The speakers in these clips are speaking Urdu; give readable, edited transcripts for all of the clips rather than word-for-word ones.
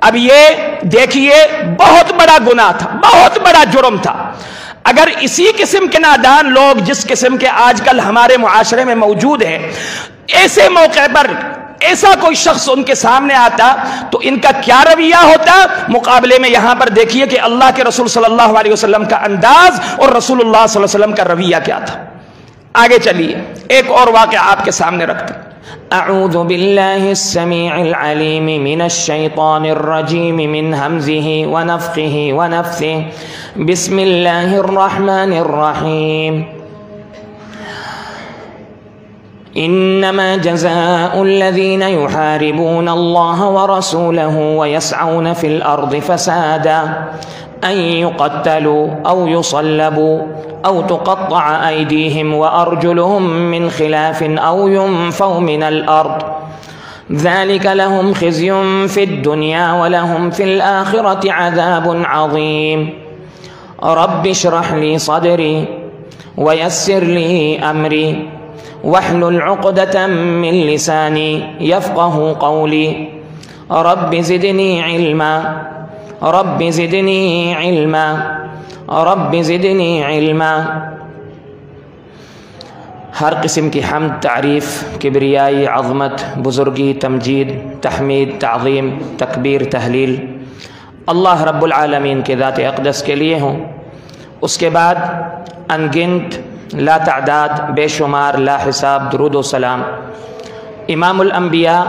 اب یہ دیکھیے بہت بڑا گناہ تھا، بہت بڑا جرم تھا۔ اگر اسی قسم کے نادان لوگ جس قسم کے آج کل ہمارے معاشرے میں موجود ہیں، ایسے موقع پر ایسا کوئی شخص ان کے سامنے آتا تو ان کا کیا رویہ ہوتا؟ مقابلے میں یہاں پر دیکھیے کہ اللہ کے رسول صلی اللہ علیہ وسلم کا انداز اور رسول اللہ صلی اللہ علیہ وسلم کا رویہ کیا تھا۔ آگے چلیے ایک اور واقعہ آپ کے سامنے رکھتے ہیں۔ اعوذ باللہ السمیع العلیم من الشیطان الرجیم من ہمزہ ونفخہ ونفثہ بسم اللہ الرحمن الرحیم انما جزاء الذین یحاربون اللہ ورسولہ ویسعون فی الارض فسادا ان يقتلوا او يصلبوا او تقطع ايديهم وارجلهم من خلاف او ينفوا من الارض ذلك لهم خزي في الدنيا ولهم في الاخرة عذاب عظيم رب اشرح لي صدري ويسر لي امري واحلل عقدة من لساني يفقه قولي رب زدني علما رب زدنی علما رب زدنی علما۔ ہر قسم کی حمد، تعریف، کبریائی، عظمت، بزرگی، تمجید، تحمید، تعظیم، تکبیر، تحلیل اللہ رب العالمین کے ذات اقدس کے لیے ہوں۔ اس کے بعد انگنت، لا تعداد، بے شمار، لا حساب درود و سلام امام الانبیاء،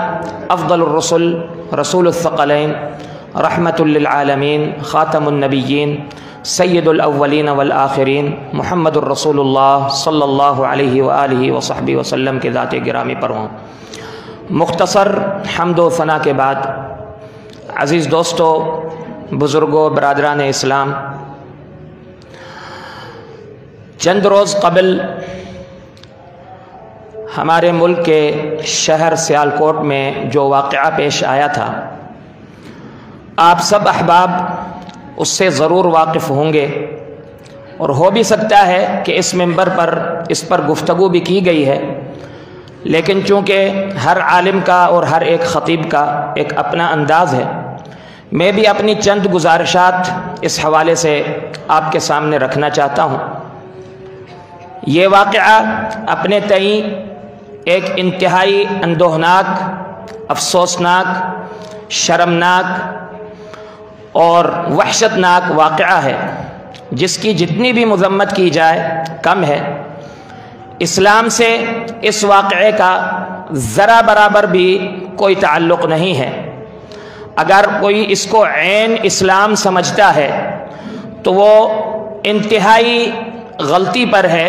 افضل الرسل، رسول الثقلین، رحمت للعالمین، خاتم النبیین، سید الاولین والآخرین، محمد الرسول اللہ صلی اللہ علیہ وآلہ وصحبہ وسلم کے ذات گرامی پر ہوں۔ مختصر حمد و ثنا کے بعد عزیز دوستو، بزرگوں، برادران اسلام، چند روز قبل ہمارے ملک کے شہر سیالکوٹ میں جو واقعہ پیش آیا تھا، آپ سب احباب اس سے ضرور واقف ہوں گے، اور ہو بھی سکتا ہے کہ اس منبر پر اس پر گفتگو بھی کی گئی ہے، لیکن چونکہ ہر عالم کا اور ہر ایک خطیب کا ایک اپنا انداز ہے، میں بھی اپنی چند گزارشات اس حوالے سے آپ کے سامنے رکھنا چاہتا ہوں۔ یہ واقعہ اپنے تئیں ایک انتہائی اندوہناک، افسوسناک، شرمناک اور وحشتناک واقعہ ہے، جس کی جتنی بھی مذمت کی جائے کم ہے۔ اسلام سے اس واقعے کا ذرا برابر بھی کوئی تعلق نہیں ہے۔ اگر کوئی اس کو عین اسلام سمجھتا ہے تو وہ انتہائی غلطی پر ہے،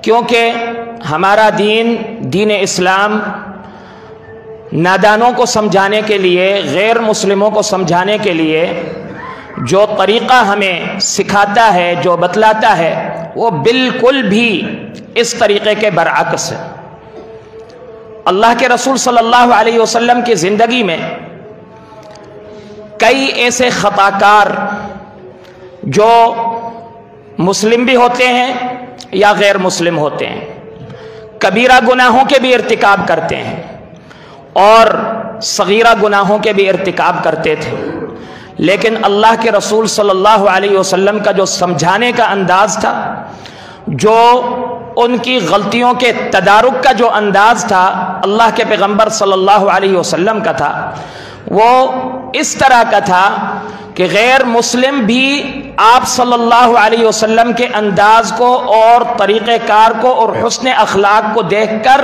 کیونکہ ہمارا دین، دین اسلام، نادانوں کو سمجھانے کے لیے، غیر مسلموں کو سمجھانے کے لیے جو طریقہ ہمیں سکھاتا ہے، جو بتلاتا ہے، وہ بالکل بھی اس طریقے کے برعکس ہے۔ اللہ کے رسول صلی اللہ علیہ وسلم کی زندگی میں کئی ایسے خطا کار جو مسلم بھی ہوتے ہیں یا غیر مسلم ہوتے ہیں، کبیرہ گناہوں کے بھی ارتکاب کرتے ہیں اور صغیرہ گناہوں کے بھی ارتکاب کرتے تھے، لیکن اللہ کے رسول صلی اللہ علیہ وسلم کا جو سمجھانے کا انداز تھا، جو ان کی غلطیوں کے تدارک کا جو انداز تھا، اللہ کے پیغمبر صلی اللہ علیہ وسلم کا تھا، وہ اس طرح کا تھا کہ غیر مسلم بھی آپ صلی اللہ علیہ وسلم کے انداز کو اور طریقہ کار کو اور حسن اخلاق کو دیکھ کر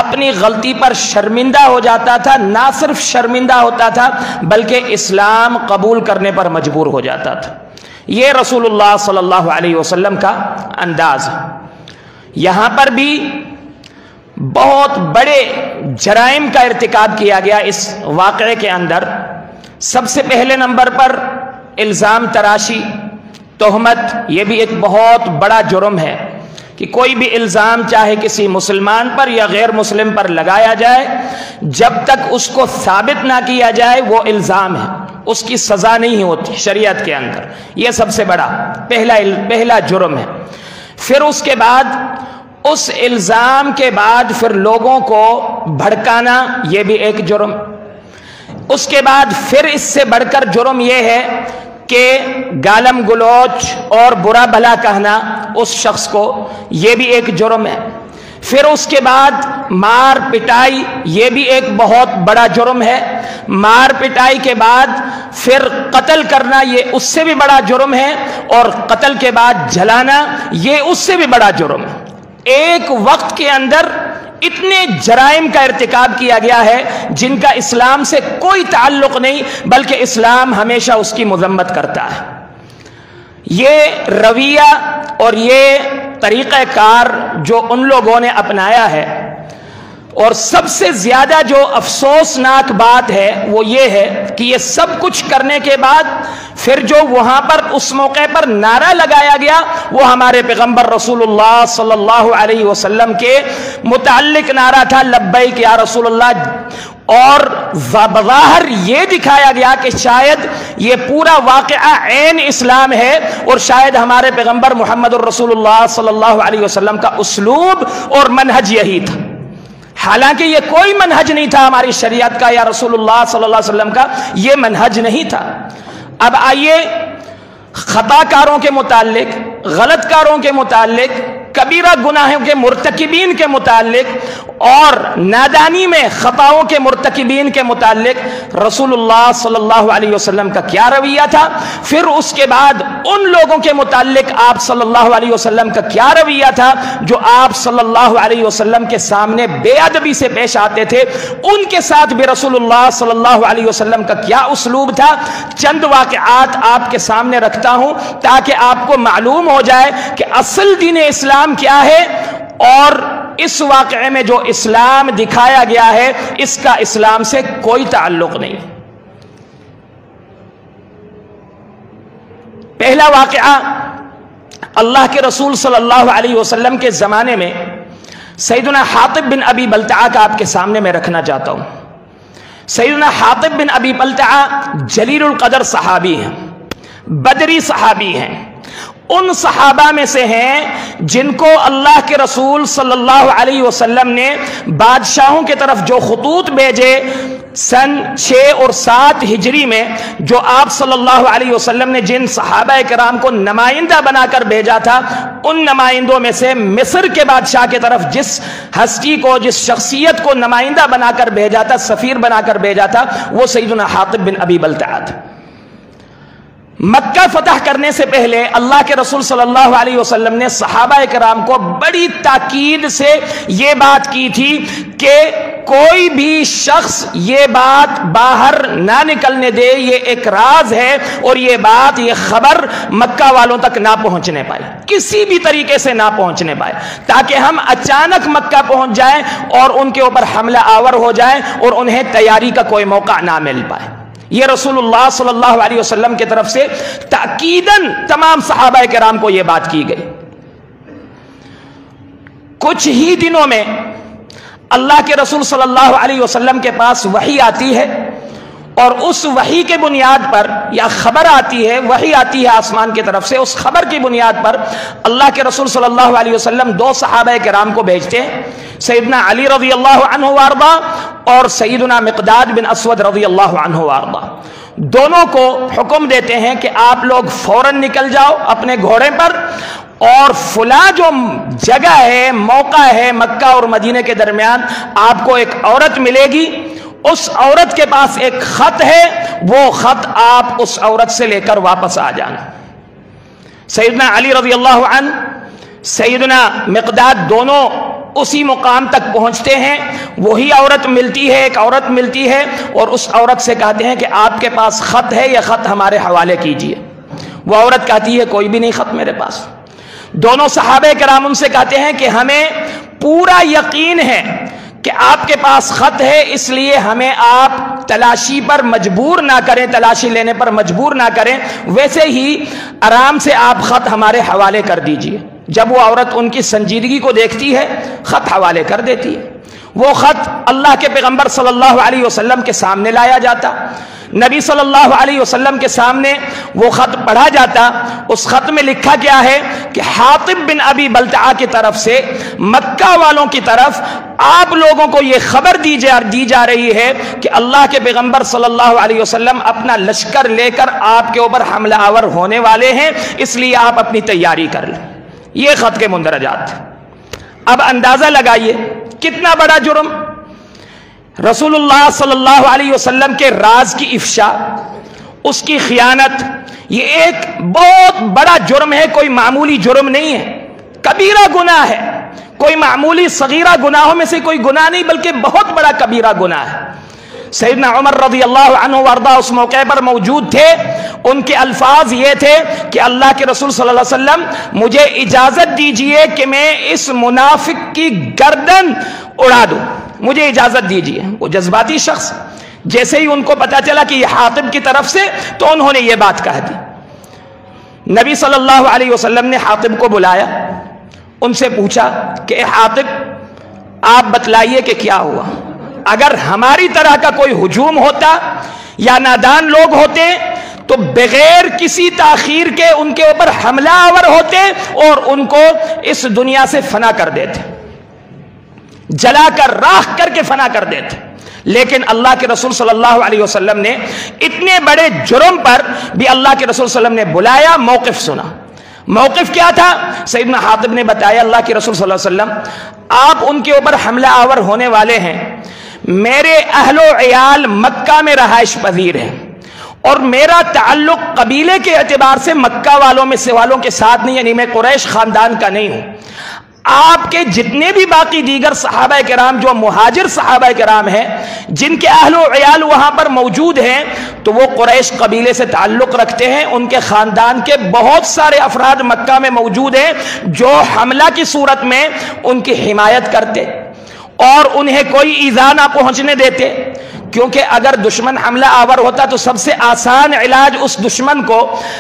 اپنی غلطی پر شرمندہ ہو جاتا تھا۔ نہ صرف شرمندہ ہوتا تھا بلکہ اسلام قبول کرنے پر مجبور ہو جاتا تھا۔ یہ رسول اللہ صلی اللہ علیہ وسلم کا انداز ہے۔ یہاں پر بھی بہت بڑے جرائم کا ارتکاب کیا گیا اس واقعے کے اندر۔ سب سے پہلے نمبر پر الزام تراشی، تہمت، یہ بھی ایک بہت بڑا جرم ہے کہ کوئی بھی الزام چاہے کسی مسلمان پر یا غیر مسلم پر لگایا جائے، جب تک اس کو ثابت نہ کیا جائے وہ الزام ہے، اس کی سزا نہیں ہوتی شریعت کے اندر۔ یہ سب سے بڑا پہلا جرم ہے۔ پھر اس کے بعد اس الزام کے بعد پھر لوگوں کو بھڑکانا، یہ بھی ایک جرم۔ اس کے بعد پھر اس سے بڑھ کر جرم یہ ہے کہ گالم گلوچ اور برا بھلا کہنا اس شخص کو، یہ بھی ایک جرم ہے۔ پھر اس کے بعد مار پٹائی، یہ بھی ایک بہت بڑا جرم ہے۔ مار پٹائی کے بعد پھر قتل کرنا، یہ اس سے بھی بڑا جرم ہے، اور قتل کے بعد جلانا، یہ اس سے بھی بڑا جرم ہے۔ ایک وقت کے اندر اتنے جرائم کا ارتکاب کیا گیا ہے جن کا اسلام سے کوئی تعلق نہیں، بلکہ اسلام ہمیشہ اس کی مذمت کرتا ہے۔ یہ رویہ اور یہ طریقہ کار جو ان لوگوں نے اپنایا ہے، اور سب سے زیادہ جو افسوسناک بات ہے وہ یہ ہے کہ یہ سب کچھ کرنے کے بعد پھر جو وہاں پر اس موقع پر نعرہ لگایا گیا وہ ہمارے پیغمبر رسول اللہ صلی اللہ علیہ وسلم کے متعلق نعرہ تھا، لبیک یا رسول اللہ، اور بظاہر یہ دکھایا گیا کہ شاید یہ پورا واقعہ عین اسلام ہے، اور شاید ہمارے پیغمبر محمد الرسول اللہ صلی اللہ علیہ وسلم کا اسلوب اور منہج یہی تھا، حالانکہ یہ کوئی منہج نہیں تھا ہماری شریعت کا یا رسول اللہ صلی اللہ علیہ وسلم کا، یہ منہج نہیں تھا۔ اب آئیے خطا کاروں کے متعلق، غلط کاروں کے متعلق، کبیرہ گناہوں کے مرتکبین کے متعلق اور نادانی میں خطاؤں کے مرتکبین کے متعلق رسول اللہ صلی اللہ علیہ وسلم کا کیا رویہ تھا، پھر اس کے بعد ان لوگوں کے متعلق آپ صلی اللہ علیہ وسلم کا کیا رویہ تھا جو آپ صلی اللہ علیہ وسلم کے سامنے بے ادبی سے پیش آتے تھے، ان کے ساتھ بھی رسول اللہ صلی اللہ علیہ وسلم کا کیا اسلوب تھا۔ چند واقعات آپ کے سامنے رکھتا ہوں تاکہ آپ کو معلوم ہو جائے کہ اصل دین اسلام کیا ہے، اور اس واقعے میں جو اسلام دکھایا گیا ہے اس کا اسلام سے کوئی تعلق نہیں۔ پہلا واقعہ اللہ کے رسول صلی اللہ علیہ وسلم کے زمانے میں سیدنا حاطب بن ابی بلتعہ کا آپ کے سامنے میں رکھنا چاہتا ہوں۔ سیدنا حاطب بن ابی بلتعہ جلیل القدر صحابی ہیں، بدری صحابی ہیں، ان صحابہ میں سے ہیں جن کو اللہ کے رسول صلی اللہ علیہ وسلم نے بادشاہوں کے طرف جو خطوط بھیجے سن 6 اور 7 ہجری میں، جو آپ صلی اللہ علیہ وسلم نے جن صحابہ کرام کو نمائندہ بنا کر بھیجا تھا، ان نمائندوں میں سے مصر کے بادشاہ کی طرف جس ہستی کو، جس شخصیت کو نمائندہ بنا کر بھیجا تھا، سفیر بنا کر بھیجا تھا، وہ سیدنا حاطب بن ابی بلتعہ تھا۔ مکہ فتح کرنے سے پہلے اللہ کے رسول صلی اللہ علیہ وسلم نے صحابہ کرام کو بڑی تاکید سے یہ بات کی تھی کہ کوئی بھی شخص یہ بات باہر نہ نکلنے دے، یہ ایک راز ہے، اور یہ بات، یہ خبر مکہ والوں تک نہ پہنچنے پائے، کسی بھی طریقے سے نہ پہنچنے پائے، تاکہ ہم اچانک مکہ پہنچ جائیں اور ان کے اوپر حملہ آور ہو جائیں اور انہیں تیاری کا کوئی موقع نہ مل پائے۔ یہ رسول اللہ صلی اللہ علیہ وسلم کی طرف سے تاکیداً تمام صحابہ کرام کو یہ بات کی گئی۔ کچھ ہی دنوں میں اللہ کے رسول صلی اللہ علیہ وسلم کے پاس وحی آتی ہے، اور اس وحی کے بنیاد پر، یا خبر آتی ہے، وحی آتی ہے آسمان کی طرف سے، اس خبر کی بنیاد پر اللہ کے رسول صلی اللہ علیہ وسلم 2 صحابہ کرام کو بھیجتے ہیں، سیدنا علی رضی اللہ عنہ وارضا اور سیدنا مقداد بن اسود رضی اللہ عنہ وارضا۔ دونوں کو حکم دیتے ہیں کہ آپ لوگ فوراً نکل جاؤ اپنے گھوڑے پر، اور فلاں جو جگہ ہے، موقع ہے مکہ اور مدینے کے درمیان، آپ کو ایک عورت ملے گی، اس عورت کے پاس ایک خط ہے، وہ خط آپ اس عورت سے لے کر واپس آ جانا۔ سیدنا علی رضی اللہ عنہ، سیدنا مقداد دونوں اسی مقام تک پہنچتے ہیں، وہی عورت ملتی ہے، ایک عورت ملتی ہے، اور اس عورت سے کہتے ہیں کہ آپ کے پاس خط ہے، یہ خط ہمارے حوالے کیجئے۔ وہ عورت کہتی ہے کوئی بھی نہیں خط میرے پاس۔ دونوں صحابہ کرام ان سے کہتے ہیں کہ ہمیں پورا یقین ہے کہ آپ کے پاس خط ہے، اس لیے ہمیں آپ تلاشی پر مجبور نہ کریں، تلاشی لینے پر مجبور نہ کریں، ویسے ہی آرام سے آپ خط ہمارے حوالے کر دیجئے۔ جب وہ عورت ان کی سنجیدگی کو دیکھتی ہے، خط حوالے کر دیتی ہے۔ وہ خط اللہ کے پیغمبر صلی اللہ علیہ وسلم کے سامنے لایا جاتا، نبی صلی اللہ علیہ وسلم کے سامنے وہ خط پڑھا جاتا۔ اس خط میں لکھا کیا ہے کہ حاطب بن ابی بلتعہ کی طرف سے مکہ والوں کی طرف آپ لوگوں کو یہ خبر دی جا رہی ہے کہ اللہ کے پیغمبر صلی اللہ علیہ وسلم اپنا لشکر لے کر آپ کے اوپر حملہ آور ہونے والے ہیں، اس لیے آپ اپنی تیاری کر لیں۔ یہ خط کے مندرجات۔ اب اندازہ لگائیے کتنا بڑا جرم، رسول اللہ صلی اللہ علیہ وسلم کے راز کی افشا، اس کی خیانت، یہ ایک بہت بڑا جرم ہے، کوئی معمولی جرم نہیں ہے، کبیرہ گناہ ہے، کوئی معمولی صغیرہ گناہوں میں سے کوئی گناہ نہیں بلکہ بہت بڑا کبیرہ گناہ ہے۔ سیدنا عمر رضی اللہ عنہ وارضہ اس موقع پر موجود تھے، ان کے الفاظ یہ تھے کہ اللہ کے رسول صلی اللہ علیہ وسلم مجھے اجازت دیجئے کہ میں اس منافق کی گردن اڑا دوں، مجھے اجازت دیجئے۔ وہ جذباتی شخص، جیسے ہی ان کو پتا چلا کہ یہ حاطب کی طرف سے، تو انہوں نے یہ بات کہہ دی۔ نبی صلی اللہ علیہ وسلم نے حاطب کو بلایا، ان سے پوچھا کہ اے حاطب آپ بتلائیے کہ کیا ہوا، اگر ہماری طرح کا کوئی ہجوم ہوتا یا نادان لوگ ہوتے تو بغیر کسی تاخیر کے ان کے اوپر حملہ آور ہوتے اور ان کو اس دنیا سے فنا کر دیتے، جلا کر راکھ کر کے فنا کر دیتے، لیکن اللہ کے رسول صلی اللہ علیہ وسلم نے اتنے بڑے جرم پر بھی اللہ کے رسول صلی اللہ علیہ وسلم نے بلایا، موقف سنا۔ موقف کیا تھا؟ سیدنا حاطب نے بتایا اللہ کے رسول صلی اللہ علیہ وسلم آپ ان کے اوپر حملہ آور ہونے والے ہیں، میرے اہل و عیال مکہ میں رہائش پذیر ہیں اور میرا تعلق قبیلے کے اعتبار سے مکہ والوں کے ساتھ نہیں، یعنی میں قریش خاندان کا نہیں ہوں۔ آپ کے جتنے بھی باقی دیگر صحابہ کرام جو مہاجر صحابہ کرام ہیں، جن کے اہل و عیال وہاں پر موجود ہیں، تو وہ قریش قبیلے سے تعلق رکھتے ہیں، ان کے خاندان کے بہت سارے افراد مکہ میں موجود ہیں جو حملہ کی صورت میں ان کی حمایت کرتے اور انہیں کوئی ایذا نہ پہنچنے دیتے، کیونکہ اگر دشمن حملہ آور ہوتا تو سب سے آسان علاج اس دشمن کو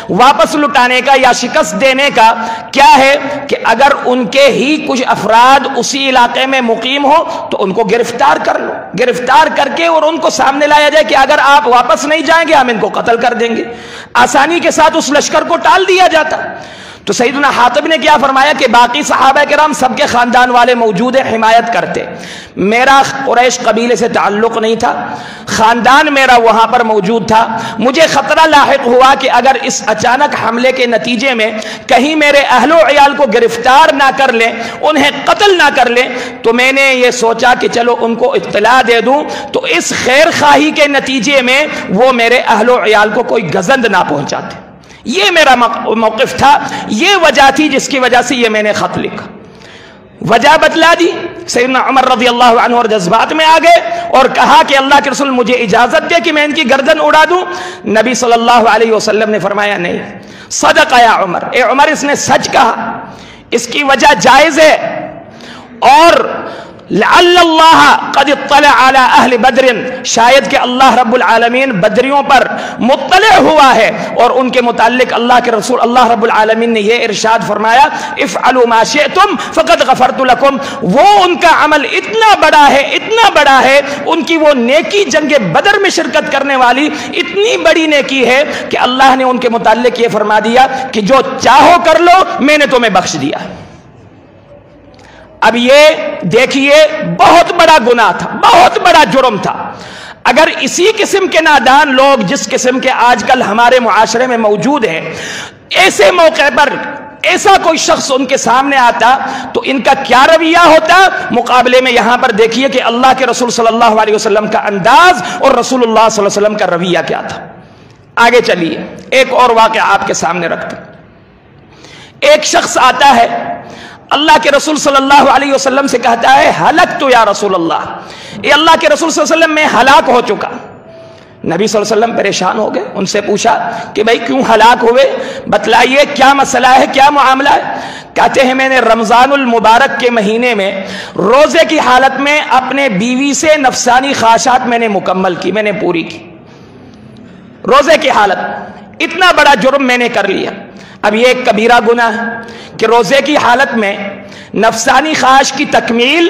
واپس لٹانے کا یا شکست دینے کا کیا ہے کہ اگر ان کے ہی کچھ افراد اسی علاقے میں مقیم ہو تو ان کو گرفتار کر لو، گرفتار کر کے اور ان کو سامنے لایا جائے کہ اگر آپ واپس نہیں جائیں گے ہم ان کو قتل کر دیں گے، آسانی کے ساتھ اس لشکر کو ٹال دیا جاتا۔ تو سیدنا حاطب نے کیا فرمایا کہ باقی صحابہ کرام سب کے خاندان والے موجود ہیں، حمایت کرتے، میرا قریش قبیلے سے تعلق نہیں تھا، خاندان میرا وہاں پر موجود تھا، مجھے خطرہ لاحق ہوا کہ اگر اس اچانک حملے کے نتیجے میں کہیں میرے اہل و عیال کو گرفتار نہ کر لیں، انہیں قتل نہ کر لیں، تو میں نے یہ سوچا کہ چلو ان کو اطلاع دے دوں تو اس خیر خواہی کے نتیجے میں وہ میرے اہل و عیال کو کوئی گزند نہ پہنچاتے۔ یہ میرا موقف تھا، یہ وجہ تھی جس کی وجہ سے یہ میں نے خط لکھا۔ وجہ بتلا دی، سیدنا عمر رضی اللہ عنہ اور جذبات میں آ گئے اور کہا کہ اللہ کے رسول مجھے اجازت دے کہ میں ان کی گردن اڑا دوں۔ نبی صلی اللہ علیہ وسلم نے فرمایا نہیں، صدق یا عمر، اے عمر اس نے سچ کہا، اس کی وجہ جائز ہے، اور لعل اللہ قد اطلع علی اہل بدر، شاید کہ اللہ رب العالمین بدریوں پر مطلع ہوا ہے اور ان کے متعلق اللہ کے رسول اللہ رب العالمین نے یہ ارشاد فرمایا افعلوا ما شئتم فقد غفرت لکم۔ وہ ان کا عمل اتنا بڑا ہے، ان کی وہ نیکی جنگ بدر میں شرکت کرنے والی اتنی بڑی نیکی ہے کہ اللہ نے ان کے متعلق یہ فرما دیا کہ جو چاہو کر لو، میں نے تمہیں بخش دیا۔ اب یہ دیکھیے بہت بڑا گناہ تھا، بہت بڑا جرم تھا۔ اگر اسی قسم کے نادان لوگ جس قسم کے آج کل ہمارے معاشرے میں موجود ہیں، ایسے موقع پر ایسا کوئی شخص ان کے سامنے آتا تو ان کا کیا رویہ ہوتا، مقابلے میں یہاں پر دیکھیے کہ اللہ کے رسول صلی اللہ علیہ وسلم کا انداز اور رسول اللہ صلی اللہ علیہ وسلم کا رویہ کیا تھا۔ آگے چلیے، ایک اور واقعہ آپ کے سامنے رکھتے۔ ایک شخص آتا ہے، اللہ کے رسول صلی اللہ علیہ وسلم سے کہتا ہے ہلکت یا رسول اللہ، اے اللہ کے رسول صلی اللہ علیہ وسلم میں ہلاک ہو چکا۔ نبی صلی اللہ علیہ وسلم پریشان ہو گئے، ان سے پوچھا کہ بھائی کیوں ہلاک ہوئے، بتلائیے کیا مسئلہ ہے، کیا معاملہ ہے۔ کہتے ہیں میں نے رمضان المبارک کے مہینے میں روزے کی حالت میں اپنے بیوی سے نفسانی خواہشات میں نے مکمل کی، میں نے پوری کی، روزے کی حالت، اتنا بڑا جرم میں نے کر لیا۔ اب یہ ایک کبیرہ گناہ ہے کہ روزے کی حالت میں نفسانی خواہش کی تکمیل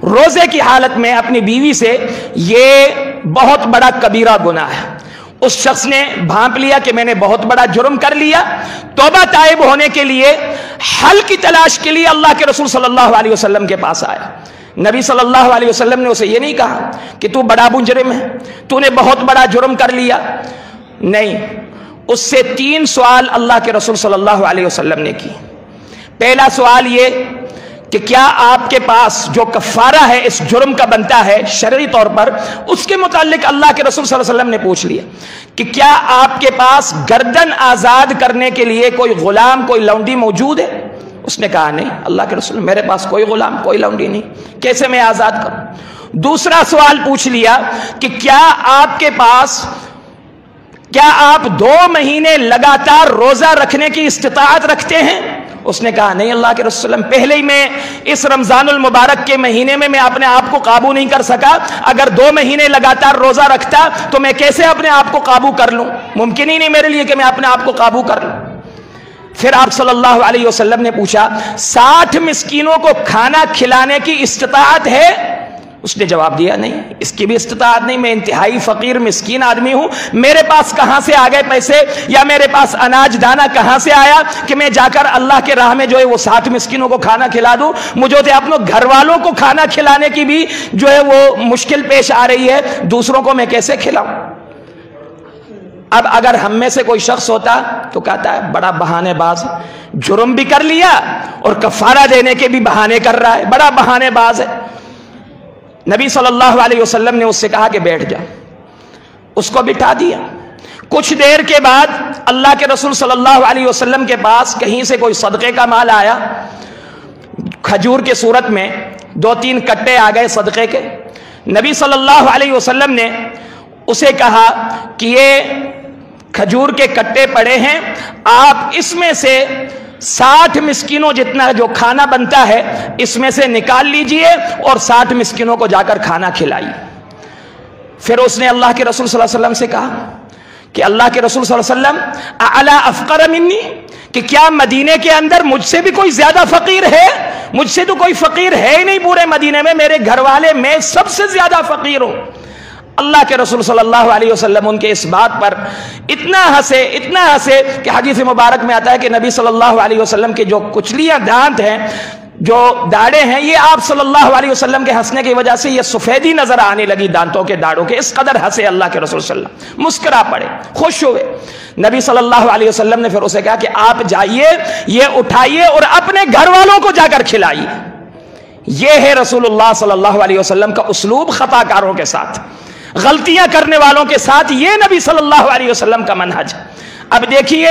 روزے کی حالت میں اپنی بیوی سے، یہ بہت بڑا کبیرہ گناہ ہے۔ اس شخص نے بھانپ لیا کہ میں نے بہت بڑا جرم کر لیا، توبہ تائب ہونے کے لیے، حل کی تلاش کے لیے اللہ کے رسول صلی اللہ علیہ وسلم کے پاس آیا۔ نبی صلی اللہ علیہ وسلم نے اسے یہ نہیں کہا کہ تو بڑا مجرم ہے، تو نے بہت بڑا جرم کر لیا، نہیں، اس سے 3 سوال اللہ کے رسول صلی اللہ علیہ وسلم نے کی۔ پہلا سوال یہ کہ کیا آپ کے پاس جو کفارہ ہے اس جرم کا بنتا ہے شرعی طور پر، اس کے متعلق اللہ کے رسول صلی اللہ علیہ وسلم نے پوچھ لیا کہ کیا آپ کے پاس گردن آزاد کرنے کے لیے کوئی غلام، کوئی لونڈی موجود ہے؟ اس نے کہا نہیں اللہ کے رسول، میرے پاس کوئی غلام، کوئی لونڈی نہیں، کیسے میں آزاد کروں؟ دوسرا سوال پوچھ لیا کہ کیا آپ 2 مہینے لگاتار روزہ رکھنے کی استطاعت رکھتے ہیں؟ اس نے کہا نہیں اللہ کے رسول، پہلے ہی میں اس رمضان المبارک کے مہینے میں اپنے آپ کو قابو نہیں کر سکا، اگر 2 مہینے لگاتار روزہ رکھتا تو میں کیسے اپنے آپ کو قابو کر لوں؟ ممکن ہی نہیں میرے لیے کہ میں اپنے آپ کو قابو کر لوں۔ پھر آپ صلی اللہ علیہ وسلم نے پوچھا 60 مسکینوں کو کھانا کھلانے کی استطاعت ہے؟ اس نے جواب دیا نہیں، اس کی بھی استطاعت نہیں، میں انتہائی فقیر مسکین آدمی ہوں، میرے پاس کہاں سے آ گئے پیسے، یا میرے پاس اناج دانہ کہاں سے آیا کہ میں جا کر اللہ کے راہ میں جو ہے وہ 60 مسکینوں کو کھانا کھلا دوں؟ مجھے تو اپنے گھر والوں کو کھانا کھلانے کی بھی جو ہے وہ مشکل پیش آ رہی ہے، دوسروں کو میں کیسے کھلاؤں؟ اب اگر ہم میں سے کوئی شخص ہوتا تو کہتا ہے بڑا بہانے باز، جرم بھی کر لیا اور کفارہ دینے کے بھی بہانے کر رہا ہے، بڑا بہانے باز ہے۔ نبی صلی اللہ علیہ وسلم نے اس سے کہا کہ بیٹھ جا، اس کو بٹھا دیا۔ کچھ دیر کے بعد اللہ کے رسول صلی اللہ علیہ وسلم کے پاس کہیں سے کوئی صدقے کا مال آیا، کھجور کے صورت میں 2-3 کٹے آ گئے صدقے کے۔ نبی صلی اللہ علیہ وسلم نے اسے کہا کہ یہ کھجور کے کٹے پڑے ہیں، آپ اس میں سے 60 مسکینوں جتنا جو کھانا بنتا ہے اس میں سے نکال لیجئے اور 60 مسکینوں کو جا کر کھانا کھلائیے۔ پھر اس نے اللہ کے رسول صلی اللہ علیہ وسلم سے کہا کہ اللہ کے رسول صلی اللہ علیہ وسلم اعلی افقر منی، کہ کیا مدینے کے اندر مجھ سے بھی کوئی زیادہ فقیر ہے؟ مجھ سے تو کوئی فقیر ہے ہی نہیں پورے مدینے میں، میرے گھر والے میں سب سے زیادہ فقیر ہوں۔ اللہ کے رسول صلی اللہ علیہ وسلم ان کے اس بات پر اتنا ہنسے کہ حدیث مبارک میں آتا ہے کہ نبی صلی اللہ علیہ وسلم کے جو کچلیاں دانت ہیں، جو داڑیں ہیں، یہ آپ صلی اللہ علیہ وسلم کے ہنسنے کی وجہ سے یہ سفیدی نظر آنے لگی دانتوں کے داڑوں کے، اس قدر ہنسے اللہ کے رسول صلی اللہ علیہ وسلم، مسکرا پڑے، خوش ہوئے۔ نبی صلی اللہ علیہ وسلم نے پھر اسے کہا کہ آپ جائیے، یہ اٹھائیے اور اپنے گھر والوں کو جا کر کھلائیے۔ یہ ہے رسول اللہ صلی اللہ علیہ وسلم کا اسلوب خطا کاروں کے ساتھ، غلطیاں کرنے والوں کے ساتھ، یہ نبی صلی اللہ علیہ وسلم کا منہج۔ اب دیکھیے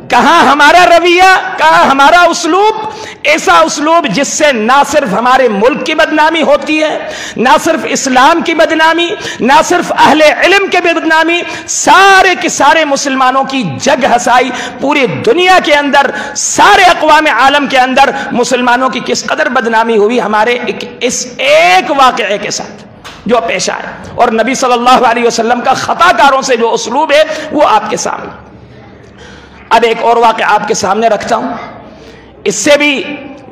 کہاں ہمارا رویہ، کہاں ہمارا اسلوب، ایسا اسلوب جس سے نہ صرف ہمارے ملک کی بدنامی ہوتی ہے، نہ صرف اسلام کی بدنامی، نہ صرف اہل علم کی بدنامی، سارے کے سارے مسلمانوں کی جگ ہسائی، پوری دنیا کے اندر، سارے اقوام عالم کے اندر مسلمانوں کی کس قدر بدنامی ہوئی ہمارے اس ایک واقعے کے ساتھ جو پیش آئے، اور نبی صلی اللہ علیہ وسلم کا خطا کاروں سے جو اسلوب ہے وہ آپ کے سامنے۔ اب ایک اور واقعہ آپ کے سامنے رکھتا ہوں، اس سے بھی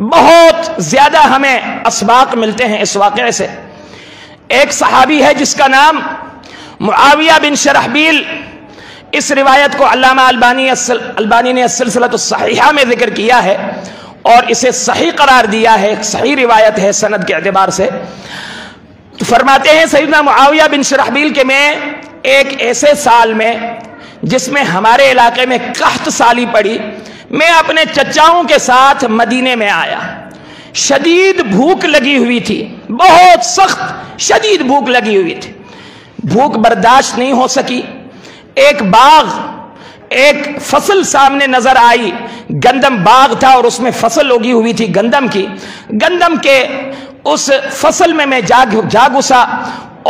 بہت زیادہ ہمیں اسباق ملتے ہیں اس واقعے سے۔ ایک صحابی ہے جس کا نام معاویہ بن شرحبیل، اس روایت کو علامہ البانی نے السلسلۃ الصحیحہ میں ذکر کیا ہے اور اسے صحیح قرار دیا ہے، صحیح روایت ہے سند کے اعتبار سے۔ تو فرماتے ہیں سیدنا معاویہ بن شرحبیل کہ میں ایک ایسے سال میں جس میں ہمارے علاقے میں قحط سالی پڑی، میں اپنے چچاؤں کے ساتھ مدینے میں آیا، شدید بھوک لگی ہوئی تھی، بہت سخت شدید بھوک لگی ہوئی تھی، بھوک برداشت نہیں ہو سکی۔ ایک باغ، ایک فصل سامنے نظر آئی، گندم باغ تھا اور اس میں فصل اگی ہوئی تھی گندم کی، گندم کے اس فصل میں جا گھسا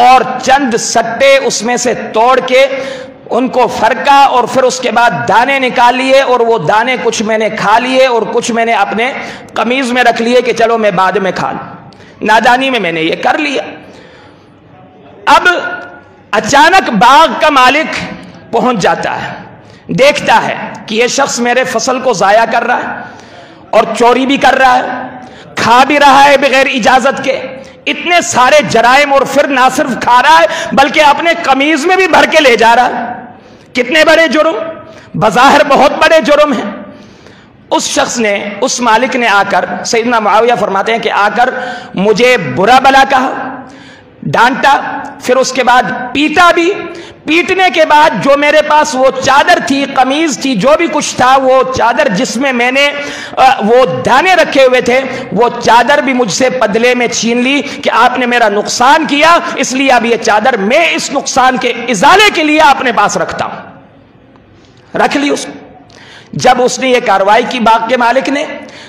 اور چند سٹے اس میں سے توڑ کے ان کو فرکا اور پھر اس کے بعد دانے نکال لیے، اور وہ دانے کچھ میں نے کھا لیے اور کچھ میں نے اپنے قمیض میں رکھ لیے کہ چلو میں بعد میں کھا لوں، نادانی میں نے یہ کر لیا۔ اب اچانک باغ کا مالک پہنچ جاتا ہے، دیکھتا ہے کہ یہ شخص میرے فصل کو ضائع کر رہا ہے اور چوری بھی کر رہا ہے، کھا بھی رہا ہے بغیر اجازت کے، اتنے سارے جرائم، اور پھر نہ صرف کھا رہا ہے بلکہ اپنے قمیض میں بھی بھر کے لے جا رہا ہے۔ کتنے بڑے جرم، بظاہر بہت بڑے جرم ہیں۔ اس شخص نے، اس مالک نے آ کر، سیدنا معاویہ فرماتے ہیں کہ آ کر مجھے برا بلا کہا، ڈانٹا، پھر اس کے بعد پیٹا بھی۔ پیٹنے کے بعد جو میرے پاس وہ چادر تھی، قمیض تھی، جو بھی کچھ تھا، وہ چادر جس میں میں نے وہ دانے رکھے ہوئے تھے، وہ چادر بھی مجھ سے بدلے میں چھین لی کہ آپ نے میرا نقصان کیا، اس لیے اب یہ چادر میں اس نقصان کے ازالے کے لیے اپنے پاس رکھتا ہوں۔ رکھ لی اس کو۔ جب اس نے یہ کارروائی کی باغ کے مالک نے،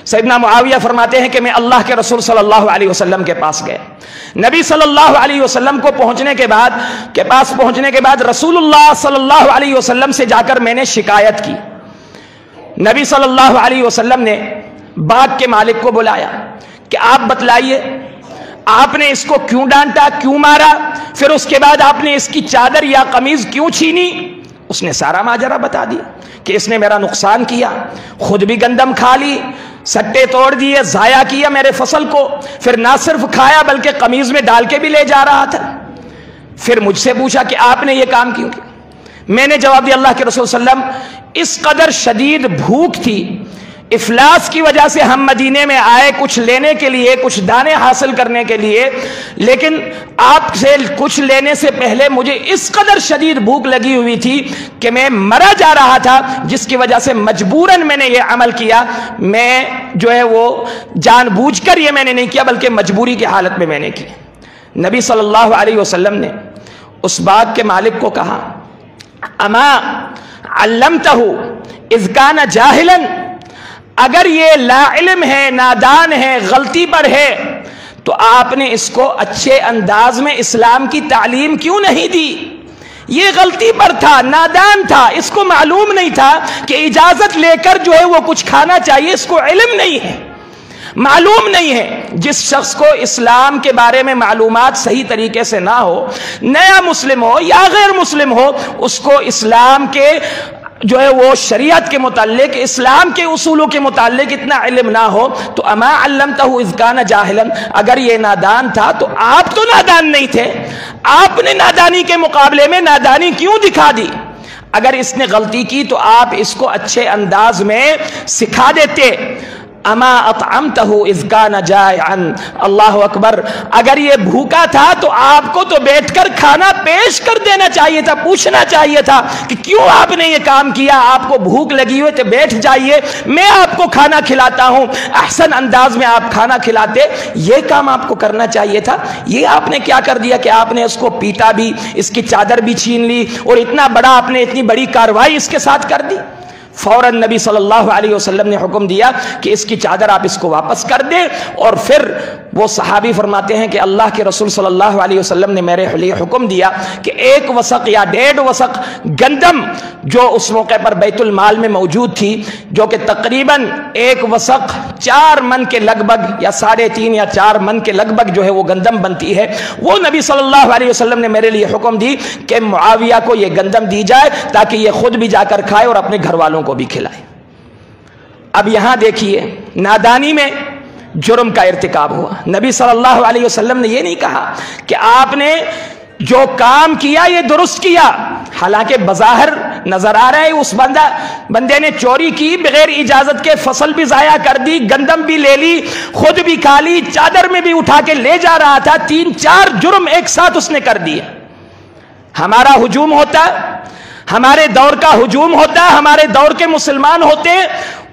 سیدنا معاویہ فرماتے ہیں کہ میں اللہ کے رسول صلی اللہ علیہ وسلم کے پاس گئے۔ نبی صلی اللہ علیہ وسلم کو پہنچنے کے بعد رسول اللہ صلی اللہ علیہ وسلم سے جا کر میں نے شکایت کی۔ نبی صلی اللہ علیہ وسلم نے باغ کے مالک کو بلایا کہ آپ بتلائیے، آپ نے اس کو کیوں ڈانٹا، کیوں مارا، پھر اس کے بعد آپ نے اس کی چادر یا قمیض کیوں چھینی؟ اس نے سارا ماجرا بتا دیا کہ اس نے میرا نقصان کیا، خود بھی گندم کھا لی، سٹے توڑ دیے، ضائع کیا میرے فصل کو، پھر نہ صرف کھایا بلکہ قمیض میں ڈال کے بھی لے جا رہا تھا۔ پھر مجھ سے پوچھا کہ آپ نے یہ کام کیوں کیا؟ میں نے جواب دیا، اللہ کے رسول صلی اللہ علیہ وسلم، اس قدر شدید بھوک تھی، افلاس کی وجہ سے ہم مدینے میں آئے کچھ لینے کے لیے، کچھ دانے حاصل کرنے کے لیے، لیکن آپ سے کچھ لینے سے پہلے مجھے اس قدر شدید بھوک لگی ہوئی تھی کہ میں مرا جا رہا تھا، جس کی وجہ سے مجبوراً میں نے یہ عمل کیا۔ میں جو ہے وہ جان بوجھ کر یہ میں نے نہیں کیا بلکہ مجبوری کی حالت میں نے کی۔ نبی صلی اللہ علیہ وسلم نے اس باغ کے مالک کو کہا، اما علمتہ اذ کان جاہلا، اگر یہ لا علم ہے، نادان ہے، غلطی پر ہے، تو آپ نے اس کو اچھے انداز میں اسلام کی تعلیم کیوں نہیں دی؟ یہ غلطی پر تھا، نادان تھا، اس کو معلوم نہیں تھا کہ اجازت لے کر جو ہے وہ کچھ کھانا چاہیے، اس کو علم نہیں ہے، معلوم نہیں ہے۔ جس شخص کو اسلام کے بارے میں معلومات صحیح طریقے سے نہ ہو، نیا مسلم ہو یا غیر مسلم ہو، اس کو اسلام کے جو ہے وہ شریعت کے متعلق، اسلام کے اصولوں کے متعلق اتنا علم نہ ہو، تو اما علمتہ اذ کان جاہلا، اگر یہ نادان تھا تو آپ تو نادان نہیں تھے، آپ نے نادانی کے مقابلے میں نادانی کیوں دکھا دی؟ اگر اس نے غلطی کی تو آپ اس کو اچھے انداز میں سکھا دیتے۔ اما اطعمتہ اذ کان جائعا، اللہ اکبر، اگر یہ بھوکا تھا تو آپ کو تو بیٹھ کر کھانا پیش کر دینا چاہیے تھا، پوچھنا چاہیے تھا کہ کیوں آپ نے یہ کام کیا، آپ کو بھوک لگی ہوئی تو بیٹھ جائیے، میں آپ کو کھانا کھلاتا ہوں، احسن انداز میں آپ کھانا کھلاتے، یہ کام آپ کو کرنا چاہیے تھا۔ یہ آپ نے کیا کر دیا کہ آپ نے اس کو پیٹا بھی، اس کی چادر بھی چھین لی، اور اتنا بڑا آپ نے اتنی بڑی کارروائی اس کے ساتھ کر دی۔ فوراً نبی صلی اللہ علیہ وسلم نے حکم دیا کہ اس کی چادر آپ اس کو واپس کر دیں، اور پھر وہ صحابی فرماتے ہیں کہ اللہ کے رسول صلی اللہ علیہ وسلم نے میرے لیے حکم دیا کہ 1 وسق یا 1.5 وسق گندم جو اس موقع پر بیت المال میں موجود تھی، جو کہ تقریباً 1 وسق 4 من کے لگ بھگ یا 3.5 یا 4 من کے لگ بھگ جو ہے وہ گندم بنتی ہے، وہ نبی صلی اللہ علیہ وسلم نے میرے لیے حکم دی کہ معاویہ کو یہ گندم دی جائے تاکہ یہ خود بھی جا کر کھائے اور اپنے گھر والوں کو بھی کھلائے۔ اب یہاں دیکھیے، نادانی میں جرم کا ارتکاب ہوا۔ نبی صلی اللہ علیہ وسلم نے یہ نہیں کہا کہ آپ نے جو کام کیا یہ درست کیا، حالانکہ بظاہر نظر آ رہا ہے اس بندے نے چوری کی، بغیر اجازت کے فصل بھی ضائع کر دی، گندم بھی لے لی، خود بھی کھا لی، چادر میں بھی اٹھا کے لے جا رہا تھا، 3-4 جرم ایک ساتھ اس نے کر دیا۔ ہمارا ہجوم ہوتا، ہمارے دور کا ہجوم ہوتا، ہمارے دور کے مسلمان ہوتے،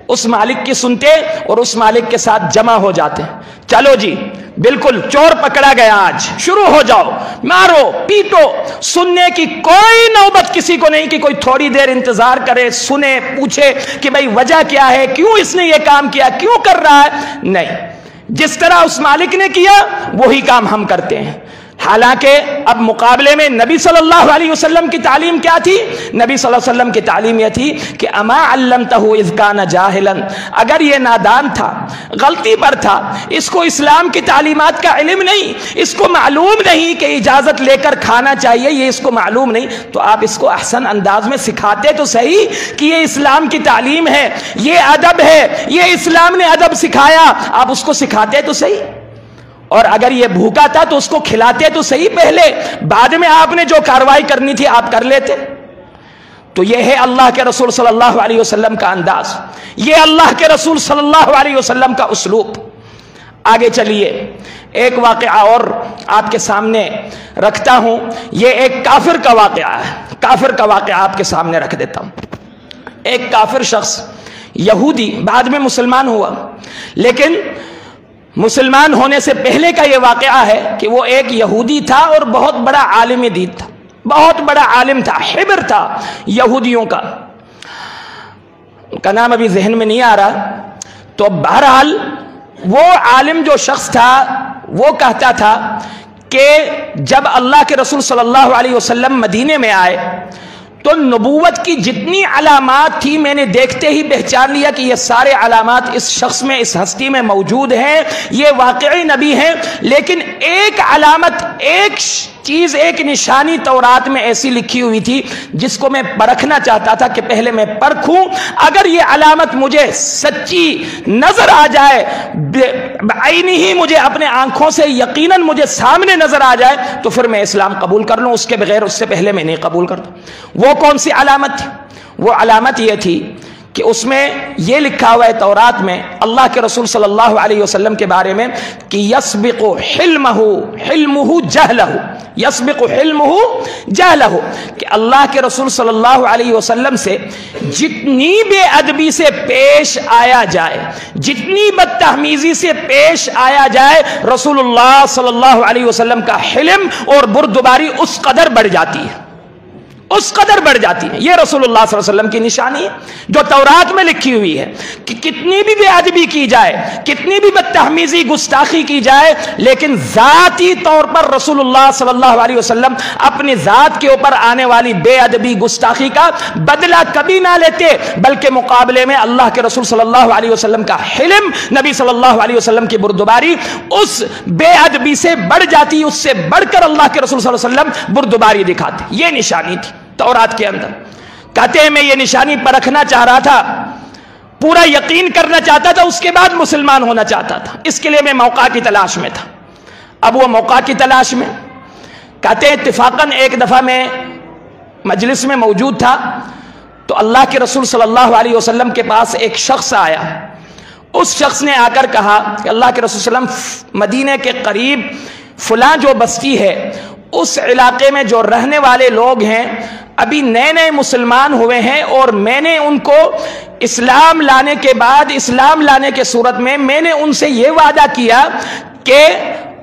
اس مالک کی سنتے اور اس مالک کے ساتھ جمع ہو جاتے، چلو جی بالکل چور پکڑا گیا، آج شروع ہو جاؤ، مارو پیٹو، سننے کی کوئی نوبت کسی کو نہیں کہ کوئی تھوڑی دیر انتظار کرے، سنے، پوچھے کہ بھئی وجہ کیا ہے، کیوں اس نے یہ کام کیا، کیوں کر رہا ہے، نہیں، جس طرح اس مالک نے کیا وہی کام ہم کرتے ہیں۔ حالانکہ اب مقابلے میں نبی صلی اللہ علیہ وسلم کی تعلیم کیا تھی؟ نبی صلی اللہ علیہ وسلم کی تعلیم یہ تھی کہ اما علمتہ اذ کان جاہلا، اگر یہ نادان تھا، غلطی پر تھا، اس کو اسلام کی تعلیمات کا علم نہیں، اس کو معلوم نہیں کہ اجازت لے کر کھانا چاہیے، یہ اس کو معلوم نہیں، تو آپ اس کو احسن انداز میں سکھاتے تو صحیح کہ یہ اسلام کی تعلیم ہے، یہ ادب ہے، یہ اسلام نے ادب سکھایا، آپ اس کو سکھاتے تو صحیح۔ اور اگر یہ بھوکا تھا تو اس کو کھلاتے تو صحیح پہلے، بعد میں آپ نے جو کارروائی کرنی تھی آپ کر لیتے۔ تو یہ ہے اللہ کے رسول صلی اللہ علیہ وسلم کا انداز، یہ اللہ کے رسول صلی اللہ علیہ وسلم کا اسلوب۔ آگے چلیے، ایک واقعہ اور آپ کے سامنے رکھتا ہوں، یہ ایک کافر کا واقعہ ہے، کافر کا واقعہ آپ کے سامنے رکھ دیتا ہوں۔ ایک کافر شخص یہودی بعد میں مسلمان ہوا، لیکن مسلمان ہونے سے پہلے کا یہ واقعہ ہے کہ وہ ایک یہودی تھا اور بہت بڑا عالم دین تھا، بہت بڑا عالم تھا، حبر تھا یہودیوں کا، ان کا نام ابھی ذہن میں نہیں آ رہا۔ تو بہرحال وہ عالم جو شخص تھا وہ کہتا تھا کہ جب اللہ کے رسول صلی اللہ علیہ وسلم مدینے میں آئے تو نبوت کی جتنی علامات تھی میں نے دیکھتے ہی پہچان لیا کہ یہ سارے علامات اس شخص میں، اس ہستی میں موجود ہیں، یہ واقعی نبی ہیں۔ لیکن ایک علامت، ایک چیز، ایک نشانی تورات میں ایسی لکھی ہوئی تھی جس کو میں پرکھنا چاہتا تھا کہ پہلے میں پرکھوں، اگر یہ علامت مجھے سچی نظر آ جائے، بعینی ہی مجھے اپنے آنکھوں سے یقیناً مجھے سامنے نظر آ جائے تو پھر میں اسلام قبول کر لوں، اس کے بغیر، اس سے پہلے میں نہیں قبول کرتا۔ وہ کون سی علامت تھی؟ وہ علامت یہ تھی کہ اس میں یہ لکھا ہوا ہے تورات میں اللہ کے رسول صلی اللہ علیہ وسلم کے بارے میں کہ یسبق حلمہ جہلہ، یسبق حلمہ جہلہ، کہ اللہ کے رسول صلی اللہ علیہ وسلم سے جتنی بے ادبی سے پیش آیا جائے، جتنی بدتہمیزی سے پیش آیا جائے، رسول اللہ صلی اللہ علیہ وسلم کا حلم اور بردباری اس قدر بڑھ جاتی ہے، اس قدر بڑھ جاتی ہے۔ یہ رسول اللہ صلی اللہ علیہ وسلم کی نشانی ہے جو تورات میں لکھی ہوئی ہے کہ کتنی بھی بے ادبی کی جائے، کتنی بھی بدتہمیزی گستاخی کی جائے، لیکن ذاتی طور پر رسول اللہ صلی اللہ علیہ وسلم اپنی ذات کے اوپر آنے والی بے ادبی گستاخی کا بدلہ کبھی نہ لیتے، بلکہ مقابلے میں اللہ کے رسول صلی اللہ علیہ وسلم کا حلم، نبی صلی اللہ علیہ وسلم کی بردباری اس بے ادبی سے بڑھ جاتی، اس سے بڑھ کر اللہ کے رسول صلی اللہ علیہ وسلم بردباری دکھاتے۔ یہ نشانی تھی تورات کے اندر۔ کہتے ہیں میں یہ نشانی پرکھنا چاہ رہا تھا، پورا یقین کرنا چاہتا تھا، اس کے بعد مسلمان ہونا چاہتا تھا، اس کے لیے میں موقع کی تلاش میں تھا۔ اب وہ موقع کی تلاش میں، کہتے ہیں اتفاقاً ایک دفعہ میں مجلس میں موجود تھا تو اللہ کے رسول صلی اللہ علیہ وسلم کے پاس ایک شخص آیا۔ اس شخص نے آ کر کہا کہ اللہ کے رسول صلی اللہ علیہ وسلم مدینے کے قریب فلاں جو بستی ہے اس علاقے میں جو رہنے والے لوگ ہیں ابھی نئے نئے مسلمان ہوئے ہیں، اور میں نے ان کو اسلام لانے کے بعد، اسلام لانے کے صورت میں میں نے ان سے یہ وعدہ کیا کہ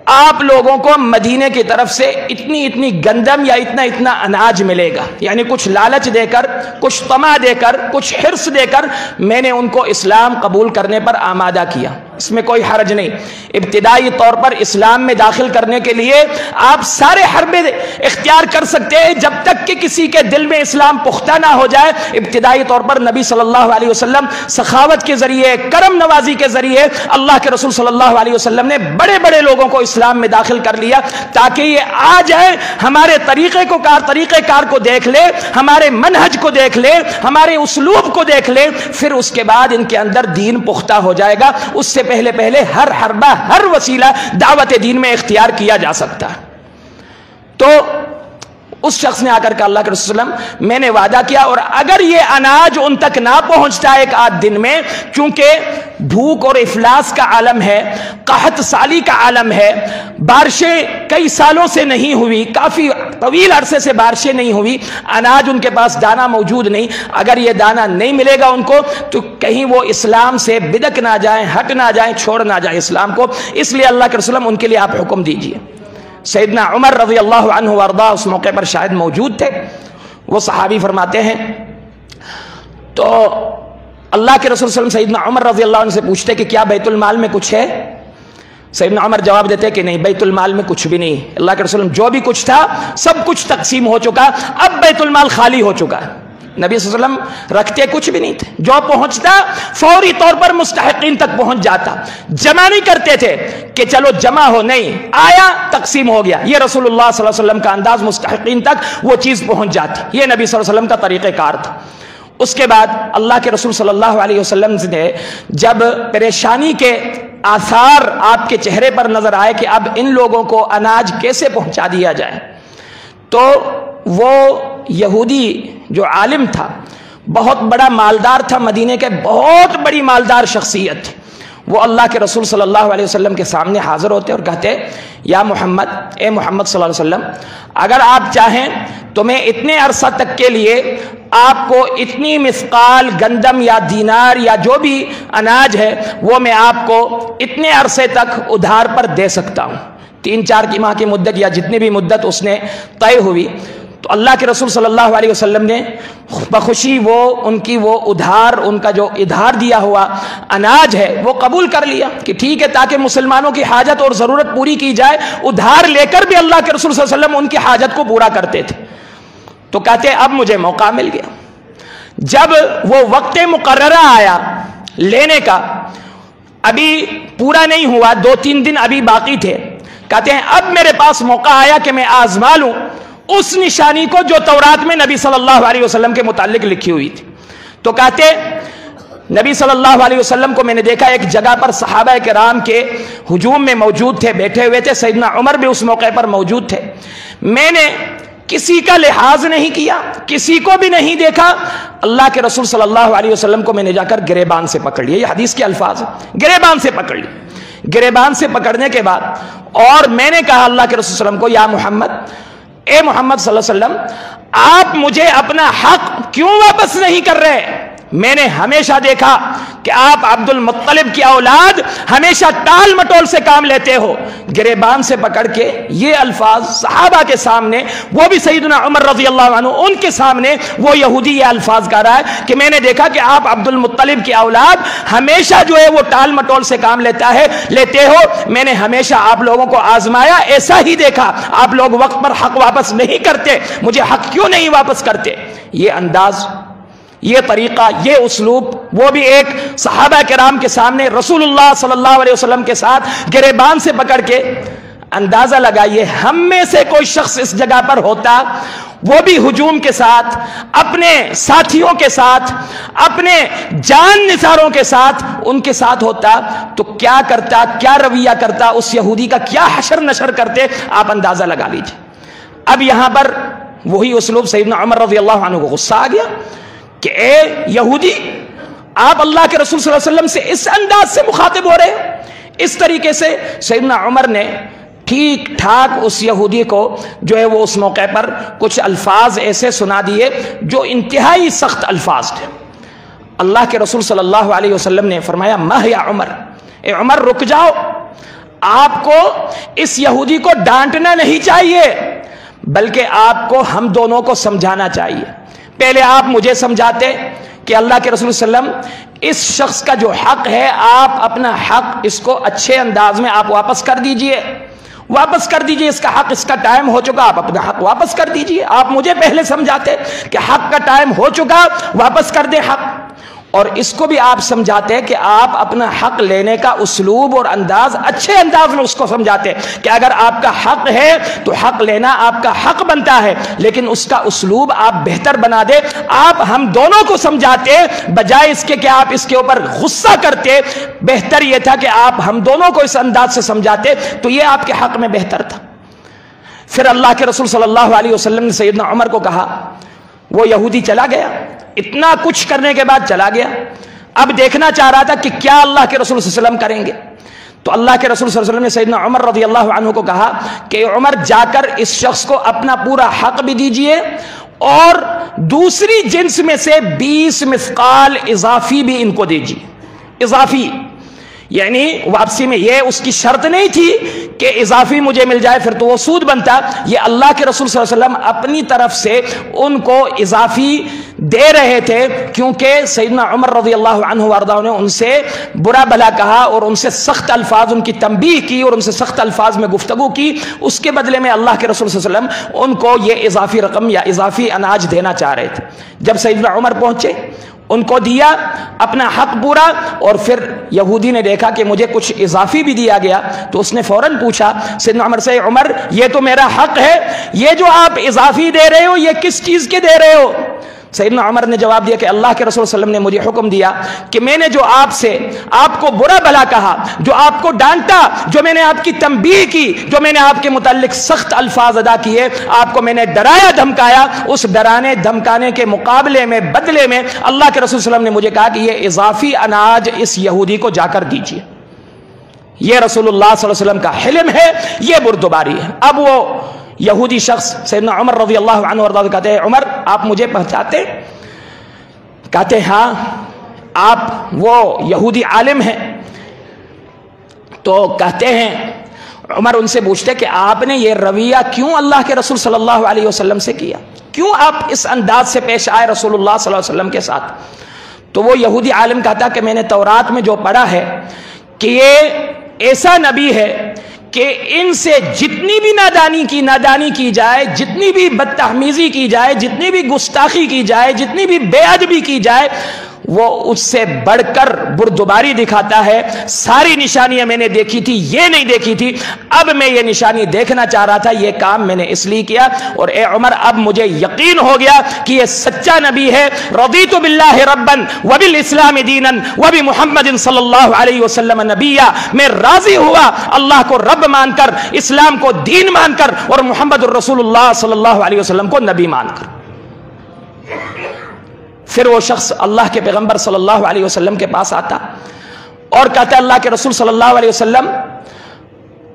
آپ لوگوں کو مدینے کی طرف سے اتنی اتنی گندم یا اتنا اتنا اناج ملے گا، یعنی کچھ لالچ دے کر، کچھ طمع دے کر، کچھ حرص دے کر میں نے ان کو اسلام قبول کرنے پر آمادہ کیا۔ اس میں کوئی حرج نہیں، ابتدائی طور پر اسلام میں داخل کرنے کے لیے آپ سارے حربے اختیار کر سکتے ہیں، جب تک کہ کسی کے دل میں اسلام پختہ نہ ہو جائے۔ ابتدائی طور پر نبی صلی اللہ علیہ وسلم سخاوت کے ذریعے، کرم نوازی کے ذریعے اللہ کے رسول صلی اللہ علیہ وسلم نے بڑے بڑے لوگوں کو اسلام میں داخل کر لیا تاکہ یہ آ جائے، ہمارے طریقہ کار کو دیکھ لے، ہمارے منہج کو دیکھ لے، ہمارے اسلوب کو دیکھ لے، پھر اس کے بعد ان کے اندر دین پختہ ہو جائے گا۔ اس سے پہلے ہر حربہ، ہر وسیلہ دعوت دین میں اختیار کیا جا سکتا ہے۔ تو اس شخص نے آ کر کہا اللہ کے رسول صلی اللہ علیہ وسلم میں نے وعدہ کیا، اور اگر یہ اناج ان تک نہ پہنچتا ایک آدھ دن میں، چونکہ بھوک اور افلاس کا عالم ہے، قحط سالی کا عالم ہے، بارشیں کئی سالوں سے نہیں ہوئی، کافی طویل عرصے سے بارشیں نہیں ہوئی، اناج ان کے پاس دانہ موجود نہیں، اگر یہ دانہ نہیں ملے گا ان کو تو کہیں وہ اسلام سے بدک نہ جائیں، ہٹ نہ جائیں، چھوڑ نہ جائیں اسلام کو، اس لیے اللہ کے رسول ان کے لیے آپ حکم دیجئے۔ سیدنا عمر رضی اللہ عنہ وارضہ اس موقع پر شاید موجود تھے، وہ صحابی فرماتے ہیں تو اللہ کے رسول صلی اللہ علیہ وسلم سیدنا عمر رضی اللہ عنہ سے پوچھتے کہ کیا بیت المال میں کچھ ہے؟ سیدنا عمر جواب دیتے کہ نہیں، بیت المال میں کچھ بھی نہیں، اللہ کے رسول جو بھی کچھ تھا سب کچھ تقسیم ہو چکا، اب بیت المال خالی ہو چکا ہے۔ نبی صلی اللہ علیہ وسلم رکھتے کچھ بھی نہیں تھے، جو پہنچتا فوری طور پر مستحقین تک پہنچ جاتا، جمع نہیں کرتے تھے کہ چلو جمع ہو، نہیں، آیا تقسیم ہو گیا۔ یہ رسول اللہ صلی اللہ علیہ وسلم کا انداز، مستحقین تک وہ چیز پہنچ جاتی، یہ نبی صلی اللہ علیہ وسلم کا طریقہ کار تھا۔ اس کے بعد اللہ کے رسول صلی اللہ علیہ وسلم نے جب پریشانی کے آثار آپ کے چہرے پر نظر آئے کہ اب ان لوگوں کو اناج کیسے پہنچا دیا جائے، تو وہ یہودی جو عالم تھا، بہت بڑا مالدار تھا، مدینے کے بہت بڑی مالدار شخصیت تھی، وہ اللہ کے رسول صلی اللہ علیہ وسلم کے سامنے حاضر ہوتے اور کہتے یا محمد، اے محمد صلی اللہ علیہ وسلم، اگر آپ چاہیں تو میں اتنے عرصہ تک کے لیے آپ کو اتنی مثقال گندم یا دینار یا جو بھی اناج ہے وہ میں آپ کو اتنے عرصے تک ادھار پر دے سکتا ہوں، 3-4 ماہ کی مدت یا جتنی بھی مدت اس نے طے ہوئی۔ تو اللہ کے رسول صلی اللہ علیہ وسلم نے بخوشی ان کی ادھار، ان کا جو ادھار دیا ہوا اناج ہے وہ قبول کر لیا کہ ٹھیک ہے، تاکہ مسلمانوں کی حاجت اور ضرورت پوری کی جائے، ادھار لے کر بھی اللہ کے رسول صلی اللہ علیہ وسلم ان کی حاجت کو پورا کرتے تھے۔ تو کہتے اب مجھے موقع مل گیا۔ جب وہ وقت مقررہ آیا لینے کا، ابھی پورا نہیں ہوا، 2-3 دن ابھی باقی تھے، کہتے ہیں اب میرے پاس موقع آیا کہ میں آزما لوں اس نشانی کو جو تورات میں نبی صلی اللہ علیہ وسلم کے متعلق لکھی ہوئی تھی۔ تو کہتے نبی صلی اللہ علیہ وسلم کو میں نے دیکھا ایک جگہ پر صحابہ کرام کے ہجوم میں موجود تھے، بیٹھے ہوئے تھے، سیدنا عمر بھی اس موقع پر موجود تھے، میں نے کسی کا لحاظ نہیں کیا، کسی کو بھی نہیں دیکھا، اللہ کے رسول صلی اللہ علیہ وسلم کو میں نے جا کر گریبان سے پکڑ لیا، یہ حدیث کے الفاظ ہیں، گریبان سے پکڑ لیا۔ گریبان سے پکڑنے کے بعد اور میں نے کہا اللہ کے رسول صلی اللہ علیہ وسلم کو یا محمد، اے محمد صلی اللہ علیہ وسلم، آپ مجھے اپنا حق کیوں واپس نہیں کر رہے؟ میں نے ہمیشہ دیکھا کہ آپ عبد المطلب کی اولاد ہمیشہ ٹال مٹول سے کام لیتے ہو۔ گریبان سے پکڑ کے یہ الفاظ صحابہ کے سامنے، وہ بھی سیدنا عمر رضی اللہ عنہ، ان کے سامنے وہ یہودی یہ الفاظ کہہ رہا ہے کہ میں نے دیکھا کہ آپ عبد المطلب کی اولاد ہمیشہ جو ہے وہ ٹال مٹول سے کام لیتے ہو، میں نے ہمیشہ آپ لوگوں کو آزمایا، ایسا ہی دیکھا، آپ لوگ وقت پر حق واپس نہیں کرتے، مجھے حق کیوں نہیں واپس کرتے؟ یہ انداز، یہ طریقہ، یہ اسلوب، وہ بھی ایک صحابہ کرام کے سامنے رسول اللہ صلی اللہ علیہ وسلم کے ساتھ گریبان سے پکڑ کے۔ اندازہ لگائیے ہم میں سے کوئی شخص اس جگہ پر ہوتا، وہ بھی ہجوم کے ساتھ، اپنے ساتھیوں کے ساتھ، اپنے جان نثاروں کے ساتھ ان کے ساتھ ہوتا تو کیا کرتا، کیا رویہ کرتا، اس یہودی کا کیا حشر نشر کرتے، آپ اندازہ لگا لیجیے۔ اب یہاں پر وہی اسلوب، سیدنا عمر رضی اللہ عنہ کو غصہ آ گیا کہ اے یہودی، آپ اللہ کے رسول صلی اللہ علیہ وسلم سے اس انداز سے مخاطب ہو رہے ہیں۔ اس طریقے سے سیدنا عمر نے ٹھیک ٹھاک اس یہودی کو جو ہے وہ اس موقع پر کچھ الفاظ ایسے سنا دیے جو انتہائی سخت الفاظ تھے۔ اللہ کے رسول صلی اللہ علیہ وسلم نے فرمایا مہ یا عمر، اے عمر رک جاؤ، آپ کو اس یہودی کو ڈانٹنا نہیں چاہیے، بلکہ آپ کو ہم دونوں کو سمجھانا چاہیے۔ پہلے آپ مجھے سمجھاتے کہ اللہ کے رسول صلی اللہ علیہ وسلم اس شخص کا جو حق ہے، آپ اپنا حق اس کو اچھے انداز میں آپ واپس کر دیجئے، واپس کر دیجئے، اس کا حق، اس کا ٹائم ہو چکا، آپ اپنا حق واپس کر دیجئے۔ آپ مجھے پہلے سمجھاتے کہ حق کا ٹائم ہو چکا، واپس کر دیں حق، اور اس کو بھی آپ سمجھاتے کہ آپ اپنا حق لینے کا اسلوب اور انداز اچھے انداز میں اس کو سمجھاتے کہ اگر آپ کا حق ہے تو حق لینا آپ کا حق بنتا ہے، لیکن اس کا اسلوب آپ بہتر بنا دے۔ آپ ہم دونوں کو سمجھاتے بجائے اس کے کہ آپ اس کے اوپر غصہ کرتے، بہتر یہ تھا کہ آپ ہم دونوں کو اس انداز سے سمجھاتے، تو یہ آپ کے حق میں بہتر تھا۔ پھر اللہ کے رسول صلی اللہ علیہ وسلم نے سیدنا عمر کو کہا، وہ یہودی چلا گیا، اتنا کچھ کرنے کے بعد چلا گیا، اب دیکھنا چاہ رہا تھا کہ کیا اللہ کے رسول صلی اللہ علیہ وسلم کریں گے۔ تو اللہ کے رسول صلی اللہ علیہ وسلم نے سیدنا عمر رضی اللہ عنہ کو کہا کہ عمر جا کر اس شخص کو اپنا پورا حق بھی دیجئے اور دوسری جنس میں سے 20 مثقال اضافی بھی ان کو دیجئے۔ اضافی یعنی واپسی میں یہ اس کی شرط نہیں تھی کہ اضافی مجھے مل جائے پھر تو وہ سود بنتا، یہ اللہ کے رسول صلی اللہ علیہ وسلم اپنی طرف سے ان کو اضافی دے رہے تھے، کیونکہ سیدنا عمر رضی اللہ عنہ وارضاہ نے ان سے برا بھلا کہا اور ان سے سخت الفاظ، ان کی تنبیہ کی اور ان سے سخت الفاظ میں گفتگو کی، اس کے بدلے میں اللہ کے رسول صلی اللہ علیہ وسلم ان کو یہ اضافی رقم یا اضافی اناج دینا چاہ رہے تھے۔ جب سیدنا عمر پہنچے، ان کو دیا اپنا حق پورا، اور پھر یہودی نے دیکھا کہ مجھے کچھ اضافی بھی دیا گیا، تو اس نے فوراً پوچھا سیدنا عمر سے، عمر یہ تو میرا حق ہے، یہ جو آپ اضافی دے رہے ہو یہ کس چیز کے دے رہے ہو؟ سیدنا عمر نے جواب دیا کہ اللہ کے رسول صلی اللہ علیہ وسلم نے مجھے حکم دیا کہ میں نے جو آپ کو برا بھلا کہا، جو آپ کو ڈانٹا، جو میں نے آپ کی تنبیہ کی، جو میں نے آپ کے متعلق سخت الفاظ ادا کیے، آپ کو میں نے ڈرایا دھمکایا، اس ڈرانے دھمکانے کے مقابلے میں، بدلے میں اللہ کے رسول صلی اللہ علیہ وسلم نے مجھے کہا کہ یہ اضافی اناج اس یہودی کو جا کر دیجیے۔ یہ رسول اللہ صلی اللہ علیہ وسلم کا حلم ہے، یہ بردباری ہے۔ اب وہ یہودی شخص سیدنا عمر رضی اللہ عنہ وارضاہ کہتے ہیں عمر آپ مجھے پہچانتے؟ کہتے ہاں آپ وہ یہودی عالم ہیں۔ تو کہتے ہیں عمر ان سے پوچھتے کہ آپ نے یہ رویہ کیوں اللہ کے رسول صلی اللہ علیہ وسلم سے کیا، کیوں آپ اس انداز سے پیش آئے رسول اللہ صلی اللہ علیہ وسلم کے ساتھ؟ تو وہ یہودی عالم کہتا کہ میں نے تورات میں جو پڑھا ہے کہ یہ ایسا نبی ہے کہ ان سے جتنی بھی نادانی کی جائے، جتنی بھی بدتہمیزی کی جائے، جتنی بھی گستاخی کی جائے، جتنی بھی بے ادبی کی جائے، وہ اس سے بڑھ کر بردباری دکھاتا ہے۔ ساری نشانیاں میں نے دیکھی تھی، یہ نہیں دیکھی تھی، اب میں یہ نشانی دیکھنا چاہ رہا تھا، یہ کام میں نے اس لیے کیا، اور اے عمر اب مجھے یقین ہو گیا کہ یہ سچا نبی ہے۔ رضیت باللہ ربا وبالاسلام دینا وبمحمد صلی اللہ علیہ وسلم نبیا، میں راضی ہوا اللہ کو رب مان کر، اسلام کو دین مان کر، اور محمد الرسول اللہ صلی اللہ علیہ وسلم کو نبی مان کر۔ پھر وہ شخص اللہ کے پیغمبر صلی اللہ علیہ وسلم کے پاس آتا اور کہتا اللہ کے رسول صلی اللہ علیہ وسلم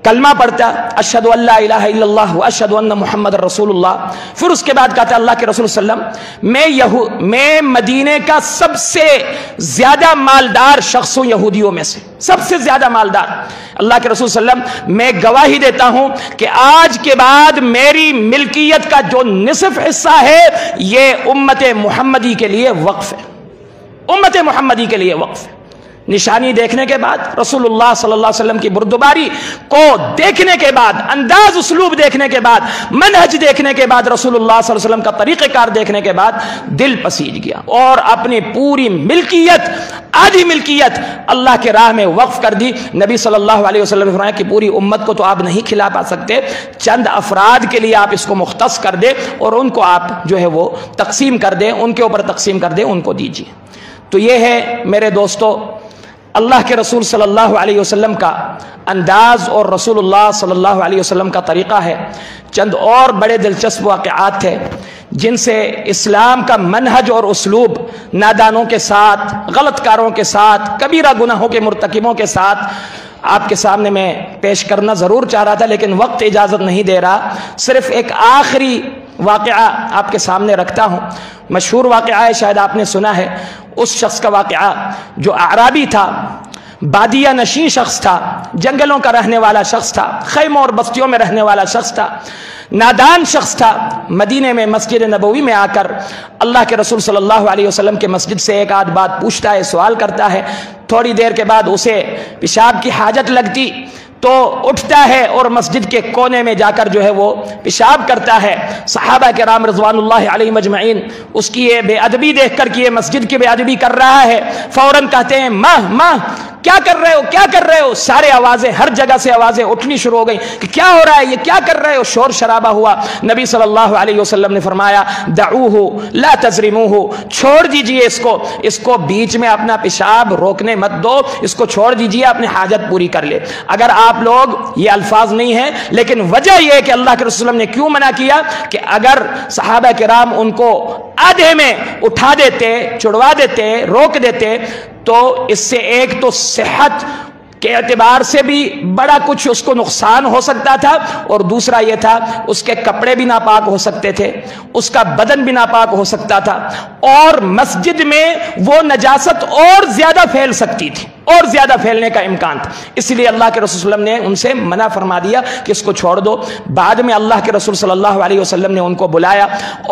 کلمہ پڑھتا اشہد ان لا الہ الا اللہ واشہد ان محمد رسول اللہ۔ پھر اس کے بعد کہتا اللہ کے رسول صلی اللہ علیہ وسلم میں مدینے کا سب سے زیادہ مالدار شخص ہوں، یہودیوں میں سے سب سے زیادہ مالدار۔ اللہ کے رسول صلی اللہ علیہ وسلم میں گواہی دیتا ہوں کہ آج کے بعد میری ملکیت کا جو نصف حصہ ہے یہ امت محمدی کے لیے وقف ہے، امت محمدی کے لیے وقف ہے۔ نشانی دیکھنے کے بعد، رسول اللہ صلی اللہ علیہ وسلم کی بردباری کو دیکھنے کے بعد، انداز اسلوب دیکھنے کے بعد، منہج دیکھنے کے بعد، رسول اللہ صلی اللہ علیہ وسلم کا طریقہ کار دیکھنے کے بعد دل پسیج گیا اور اپنی پوری ملکیت، آدھی ملکیت اللہ کے راہ میں وقف کر دی۔ نبی صلی اللہ علیہ وسلم نے فرمایا کہ پوری امت کو تو آپ نہیں کھلا پا سکتے، چند افراد کے لیے آپ اس کو مختص کر دیں اور ان کو آپ جو ہے وہ تقسیم کر دیں، ان کے اوپر تقسیم کر دیں، ان کو دیجیے۔ تو یہ ہے میرے دوستو اللہ کے رسول صلی اللہ علیہ وسلم کا انداز اور رسول اللہ صلی اللہ علیہ وسلم کا طریقہ ہے۔ چند اور بڑے دلچسپ واقعات تھے جن سے اسلام کا منہج اور اسلوب نادانوں کے ساتھ، غلط کاروں کے ساتھ، کبیرہ گناہوں کے مرتکبوں کے ساتھ آپ کے سامنے میں پیش کرنا ضرور چاہ رہا تھا، لیکن وقت اجازت نہیں دے رہا۔ صرف ایک آخری واقعہ آپ کے سامنے رکھتا ہوں، مشہور واقعہ ہے، شاید آپ نے سنا ہے، اس شخص کا واقعہ جو اعرابی تھا، بادیہ نشین شخص تھا، جنگلوں کا رہنے والا شخص تھا، خیموں اور بستیوں میں رہنے والا شخص تھا، نادان شخص تھا۔ مدینے میں مسجد نبوی میں آ کر اللہ کے رسول صلی اللہ علیہ وسلم کے مسجد سے ایک آدھ بات پوچھتا ہے، سوال کرتا ہے۔ تھوڑی دیر کے بعد اسے پیشاب کی حاجت لگتی تو اٹھتا ہے اور مسجد کے کونے میں جا کر جو ہے وہ پیشاب کرتا ہے۔ صحابہ کرام رضوان اللہ علیہم اجمعین اس کی یہ بے ادبی دیکھ کر کہ یہ مسجد کی بے ادبی کر رہا ہے، فوراً کہتے ہیں ماں کیا کر رہے ہو، کیا کر رہے ہو؟ سارے آوازیں، ہر جگہ سے آوازیں اٹھنی شروع ہو گئی کہ کیا ہو رہا ہے، یہ کیا کر رہے ہو؟ شور شرابہ ہوا۔ نبی صلی اللہ علیہ وسلم نے فرمایا دعوہ لا تزرموہ، چھوڑ دیجئے اس کو بیچ میں اپنا پیشاب روکنے مت دو، اس کو چھوڑ دیجئے، اپنی حاجت پوری کر لے۔ اگر آپ لوگ، یہ الفاظ نہیں ہیں لیکن وجہ یہ ہے کہ اللہ کے رسول نے کیوں منع کیا کہ اگر صحابہ کرام ان کو آدھے میں اٹھا دیتے، چھڑوا دیتے، روک دیتے تو اس سے ایک تو صحت کے اعتبار سے بھی بڑا کچھ اس کو نقصان ہو سکتا تھا، اور دوسرا یہ تھا اس کے کپڑے بھی ناپاک ہو سکتے تھے، اس کا بدن بھی ناپاک ہو سکتا تھا، اور مسجد میں وہ نجاست اور زیادہ پھیل سکتی تھی، اور زیادہ پھیلنے کا امکان تھا۔ اس لیے اللہ کے رسول صلی اللہ علیہ وسلم نے ان سے منع فرما دیا کہ اس کو چھوڑ دو۔ بعد میں اللہ کے رسول صلی اللہ علیہ وسلم نے ان کو بلایا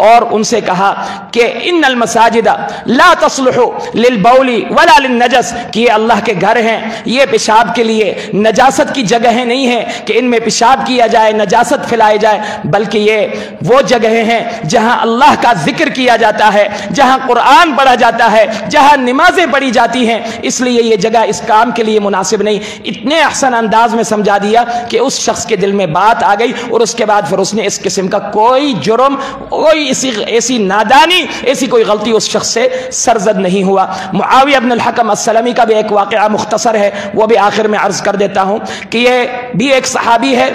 اور ان سے کہا کہ ان المساجد لا تصلح للبول ولا للنجس، کہ یہ اللہ کے گھر ہیں، یہ پیشاب کے لیے نجاست کی جگہیں نہیں ہیں کہ ان میں پیشاب کیا جائے، نجاست پھیلائی جائے، بلکہ یہ وہ جگہیں ہیں جہاں اللہ کا ذکر کیا جاتا ہے، جہاں قرآن پڑھا جاتا ہے، جہاں نمازیں پڑھی جاتی ہیں، اس لیے یہ جگہ اس کام کے لیے مناسب نہیں، اتنے احسن انداز میں سمجھا دیا کہ اس شخص کے دل میں بات آ گئی، اور اس کے بعد پھر اس نے اس قسم کا کوئی جرم، کوئی ایسی نادانی، ایسی کوئی غلطی اس شخص سے سرزد نہیں ہوا۔ معاویہ بن الحکم السلمی کا بھی ایک واقعہ مختصر ہے، وہ بھی آخر میں عرض کر دیتا ہوں کہ یہ بھی ایک صحابی ہے،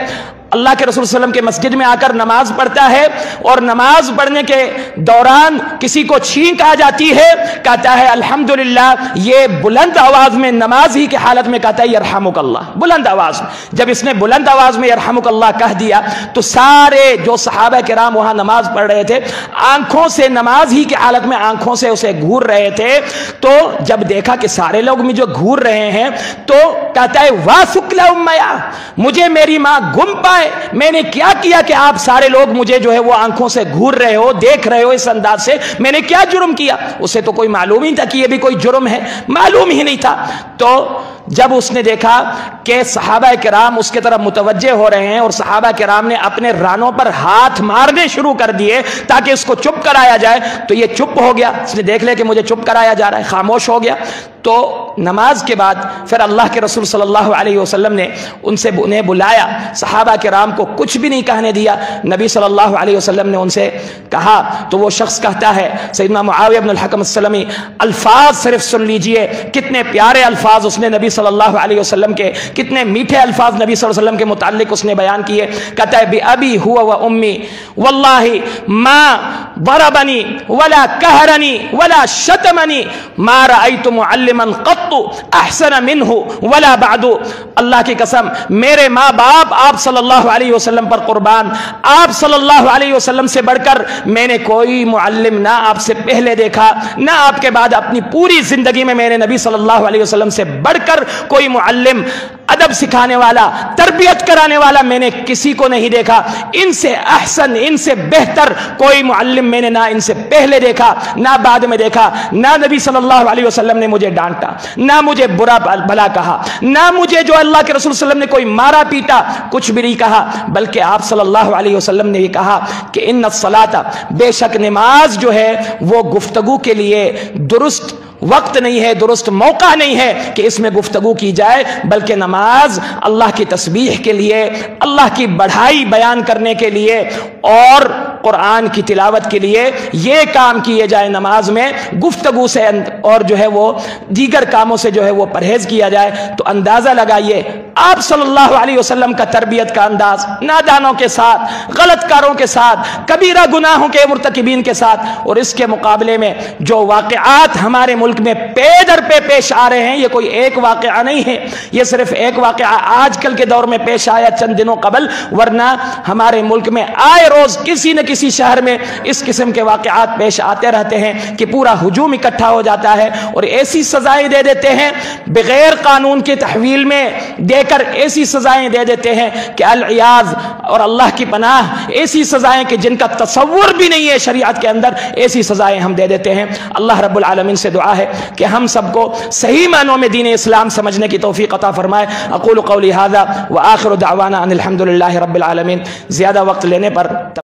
اللہ کے رسول صلی اللہ علیہ وسلم کے مسجد میں آ کر نماز پڑھتا ہے، اور نماز پڑھنے کے دوران کسی کو چھینک آ جاتی ہے، کہتا ہے الحمدللہ، یہ بلند آواز میں نماز ہی کی حالت میں کہتا ہے یرحمک اللہ، بلند آواز میں۔ جب اس نے بلند آواز میں یرحمک اللہ کہہ دیا تو سارے جو صحابہ کرام وہاں نماز پڑھ رہے تھے آنکھوں سے، نماز ہی کی حالت میں آنکھوں سے اسے گھور رہے تھے، تو جب دیکھا کہ سارے لوگ مجھے گھور رہے ہیں تو کہتا ہے واسکل امیہ، مجھے میری ماں گم پائے، میں نے کیا کیا کہ آپ سارے لوگ مجھے جو ہے وہ آنکھوں سے گھور رہے ہو، دیکھ رہے ہو اس انداز سے، میں نے کیا جرم کیا؟ اسے تو کوئی معلوم ہی تھا کہ یہ بھی کوئی جرم ہے، معلوم ہی نہیں تھا۔ تو جب اس نے دیکھا کہ صحابہ کرام اس کے طرف متوجہ ہو رہے ہیں اور صحابہ کرام نے اپنے رانوں پر ہاتھ مارنے شروع کر دیے تاکہ اس کو چپ کرایا جائے، تو یہ چپ ہو گیا، اس نے دیکھ لیا کہ مجھے چپ کرایا جا رہا ہے، خاموش ہو گیا۔ تو نماز کے بعد پھر اللہ کے رسول صلی اللہ علیہ وسلم نے انہیں بلایا، صحابہ کرام کو کچھ بھی نہیں کہنے دیا، نبی صلی اللہ علیہ وسلم نے ان سے کہا، تو وہ شخص کہتا ہے سیدنا معاویہ بن الحکم السلمی، الفاظ صرف سن لیجئے، کتنے پیارے الفاظ اس نے نبی صلی اللہ علیہ وسلم کے، کتنے میٹھے الفاظ نبی صلی اللہ علیہ وسلم کے متعلق اس نے بیان کیے۔ کہتا ہے بِأَبِي هُوَ وَأُمِّي وَاللَّهِ مَا ضَرَبَنِي وَلَا كَهَرَنِي وَلَا شَتَمَنِي مَا رَأَيْتُ مُعَلِّمًا قَطُّ أَحْسَنَ مِنْهُ وَلَا بَعْدُ، اللہ کی قسم میرے ماں باپ آپ صلی اللہ علیہ وسلم پر قربان، آپ صلی اللہ علیہ وسلم سے بڑھ کر میں نے کوئی معلم نہ آپ سے پہلے دیکھا، نہ آپ کے بعد اپنی پوری زندگی میں میرے نبی صلی اللہ علیہ وسلم سے بڑھ کر کوئی معلم، ادب سکھانے والا، تربیت کرانے والا میں نے کسی کو نہیں دیکھا، ان سے احسن، ان سے بہتر کوئی معلم میں نے نہ ان سے پہلے دیکھا نہ بعد میں دیکھا، نہ نبی صلی اللہ علیہ وسلم نے مجھے ڈانٹا، نہ مجھے برا بھلا کہا، نہ مجھے جو اللہ کے رسول صلی اللہ علیہ وسلم نے کوئی مارا پیٹا، کچھ بھی نہیں کہا، بلکہ آپ صلی اللہ علیہ وسلم نے یہ کہا کہ ان الصلاۃ، بے شک نماز جو ہے وہ گفتگو کے لیے درست وقت نہیں ہے، درست موقع نہیں ہے کہ اس میں گفتگو کی جائے، بلکہ نماز اللہ کی تسبیح کے لیے، اللہ کی بڑھائی بیان کرنے کے لیے اور قرآن کی تلاوت کے لیے یہ کام کیے جائے نماز میں، گفتگو سے اور جو ہے وہ دیگر کاموں سے جو ہے وہ پرہیز کیا جائے۔ تو اندازہ لگائیے آپ صلی اللہ علیہ وسلم کا تربیت کا انداز، نادانوں کے ساتھ، غلط کاروں کے ساتھ، کبیرہ گناہوں کے مرتکبین کے ساتھ، اور اس کے مقابلے میں جو واقعات ہمارے ملک میں پے در پہ پیش آ رہے ہیں، یہ کوئی ایک واقعہ نہیں ہے، یہ صرف ایک واقعہ آج کل کے دور میں پیش آیا چند دنوں قبل، ورنہ ہمارے ملک میں آئے روز کسی نہ کسی شہر میں اس قسم کے واقعات پیش آتے رہتے ہیں کہ پورا ہجوم اکٹھا ہو جاتا ہے اور ایسی سزائیں دے دیتے ہیں، بغیر قانون کے تحویل میں دے کر ایسی سزائیں دے دیتے ہیں کہ العیاذ اور اللہ کی پناہ، ایسی سزائیں کہ جن کا تصور بھی نہیں ہے شریعت کے اندر، ایسی سزائیں ہم دے دیتے ہیں۔ اللہ رب العالمین سے دعا ہے کہ ہم سب کو صحیح معنوں میں دین اسلام سمجھنے کی توفیق عطا فرمائے۔ اقول قولی ھذا وآخر دعوانا ان الحمد للہ رب العالمین۔ زیادہ وقت لینے پر